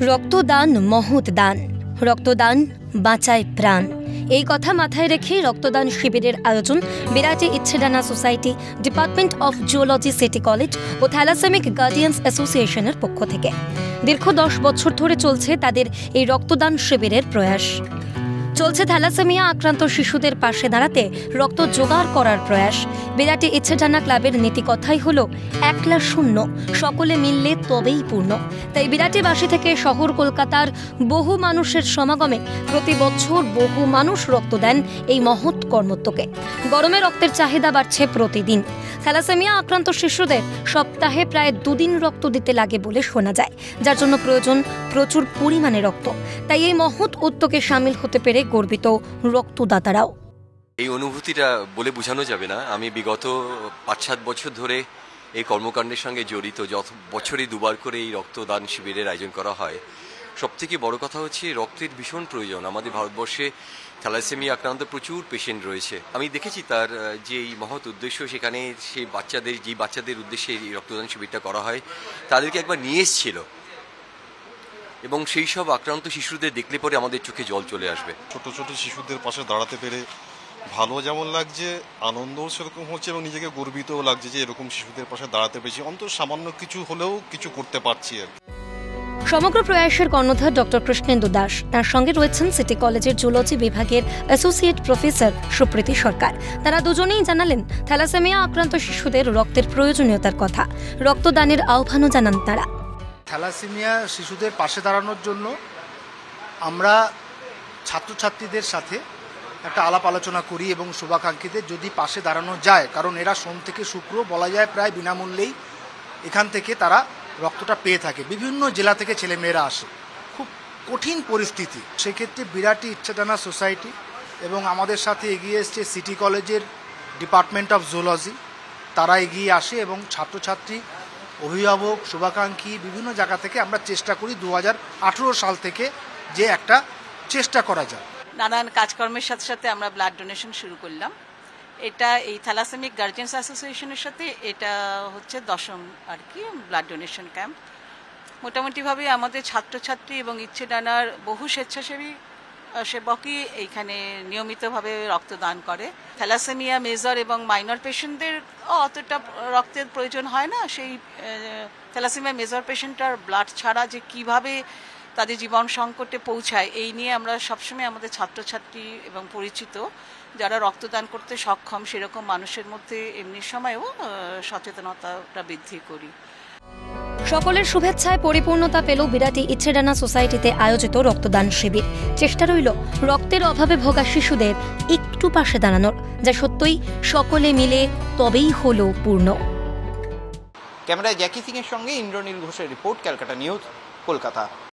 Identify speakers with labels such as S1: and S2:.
S1: রক্তদান মহৎ দান, রক্তদান বাঁচায় প্রাণ। এই কথা মাথায় রেখে রক্তদান শিবিরের আয়োজন Birati Icchedana society, department of zoology, city college ও থ্যালাসেমিক গার্ডিয়ান্স অ্যাসোসিয়েশনের পক্ষ থেকে দীর্ঘ 10 বছর ধরে চলছে তাদের এই রক্তদান শিবিরের প্রয়াস। চলছে থ্যালাসেমিয়া আক্রান্ত শিশুদের পাশে দাঁড়াতে রক্ত জোগাড় করার প্রয়াস। বিরাটি ইচ্ছেডানা ক্লাবের নীতিকথাই হলো একলা শূন্য, সকলে মিললে তবেই পূর্ণ। তাই বিরাটিবাসী থেকে শহর কলকাতার বহু মানুষের সমাগমে প্রতি বছর বহু মানুষ রক্ত দেন এই মহৎ কর্মত্বকে। গরমে রক্তের চাহিদা বাড়ছে প্রতিদিন। থ্যালাসেমিয়া আক্রান্ত শিশুদের সপ্তাহে প্রায় 2 দিন রক্ত দিতে লাগে বলে শোনা যায়, যার জন্য প্রয়োজন প্রচুর পরিমাণে রক্ত। তাই এই মহৎ উদ্যোগে সামিল হতে পেরে গর্বিত রক্তদাতারাও।
S2: এই অনুভূতিটা বলে বোঝানো যাবে না। আমি বিগত 5-7 বছর ধরে এই কর্মকাণ্ডের সঙ্গে জড়িত। যত বছরই 2বার করে এই রক্তদান শিবিরের আয়োজন করা হয়। সবথেকে বড় কথা হচ্ছে রক্তের ভীষণ প্রয়োজন। আমাদের ভারতবর্ষে থ্যালাসেমিয়া আক্রান্ত প্রচুর পেশেন্ট রয়েছে। আমি দেখেছি তার যে এই মহৎ উদ্দেশ্য, সেখানে সেই বাচ্চাদের উদ্দেশ্যে এই রক্তদান শিবিরটা করা হয়, তাদেরকে একবার নিয়ে এসেছিল এবং সেই সব আক্রান্ত শিশুদের দেখলে পরে আমাদের চোখে জল চলে আসবে।
S3: ছোট ছোট শিশুদের পাশে দাঁড়াতে পেরে ভালো যেমন লাগছে, আনন্দও সেরকম হচ্ছে এবং নিজেকে গর্বিতও লাগছে যে এরকম শিশুদের পাশে দাঁড়াতে পেরেছি, অন্তত সামান্য কিছু হলেও কিছু করতে পারছি আর।
S1: সমগ্র প্রয়াসের কর্ণধার ডক্টর কৃষ্ণেন্দু দাস, তার সঙ্গে রয়েছেন সিটি কলেজের জুলজি বিভাগের অ্যাসোসিয়েট প্রফেসর সুপ্রীতি সরকার। তারা দুজনেই জানালেন থ্যালাসেমিয়া আক্রান্ত শিশুদের রক্তের প্রয়োজনীয়তার কথা। রক্তদানের আহ্বানও জানান তারা।
S4: থ্যালাসেমিয়া শিশুদের পাশে দাঁড়ানোর জন্য আমরা ছাত্রছাত্রীদের সাথে একটা আলাপ আলোচনা করি এবং শুভাকাঙ্ক্ষীদের যদি পাশে দাঁড়ানো যায়, কারণ এরা সোম থেকে শুক্র বলা যায় প্রায় বিনামূল্যেই এখান থেকে তারা রক্তটা পেয়ে থাকে। বিভিন্ন জেলা থেকে ছেলেমেয়েরা আসে, খুব কঠিন পরিস্থিতি। সেক্ষেত্রে বিরাটি ইচ্ছেডানা সোসাইটি এবং আমাদের সাথে এগিয়ে এসছে সিটি কলেজের ডিপার্টমেন্ট অফ জুওলজি, তারা এগিয়ে আসে এবং ছাত্রছাত্রী, অভিভাবক, শুভাকাঙ্ক্ষী বিভিন্ন জায়গা থেকে আমরা চেষ্টা করি 2018 সাল থেকে যে একটা চেষ্টা করা যায়।
S5: নানান কাজকর্মের সাথে সাথে আমরা ব্লাড ডোনেশন শুরু করলাম। এটা এই থ্যালাসেমিক গার্ডিয়ান্স অ্যাসোসিয়েশনের সাথে এটা হচ্ছে 10ম আর কি ব্লাড ডোনেশন ক্যাম্প। মোটামুটিভাবে আমাদের ছাত্রছাত্রী এবং ইচ্ছেডানার বহু স্বেচ্ছাসেবী সেবকই এইখানে নিয়মিতভাবে রক্তদান করে। থ্যালাসেমিয়া মেজর এবং মাইনর পেশেন্টদের অতটা রক্তের প্রয়োজন হয় না। সেই থ্যালাসেমিয়া মেজর পেশেন্টটার ব্লাড ছাড়া যে কিভাবে তাদের জীবন সংকটে পৌঁছায়, এই নিয়ে আমরা সবসময় আমাদের ছাত্রছাত্রী এবং পরিচিত যারা রক্তদান করতে সক্ষম সেরকম মানুষের মধ্যে এমনি সময়েও সচেতনতাটা বৃদ্ধি করি।
S1: সকলের শুভেচ্ছায় পরিপূর্ণতা পেল বিরাটি ইচ্ছেডানা সোসাইটিতে আয়োজিত রক্তদান শিবির। চেষ্টা রইল রক্তের অভাবে ভোগা শিশুদের একটু পাশে দাঁড়ানোর, যা সত্যই সকলে মিলে তবেই হলো পূর্ণ।
S6: ক্যামেরায় জ্যাকি সিং এর সঙ্গে ইন্দ্রনীল ঘোষের রিপোর্ট, ক্যালকাটা নিউজ, কলকাতা।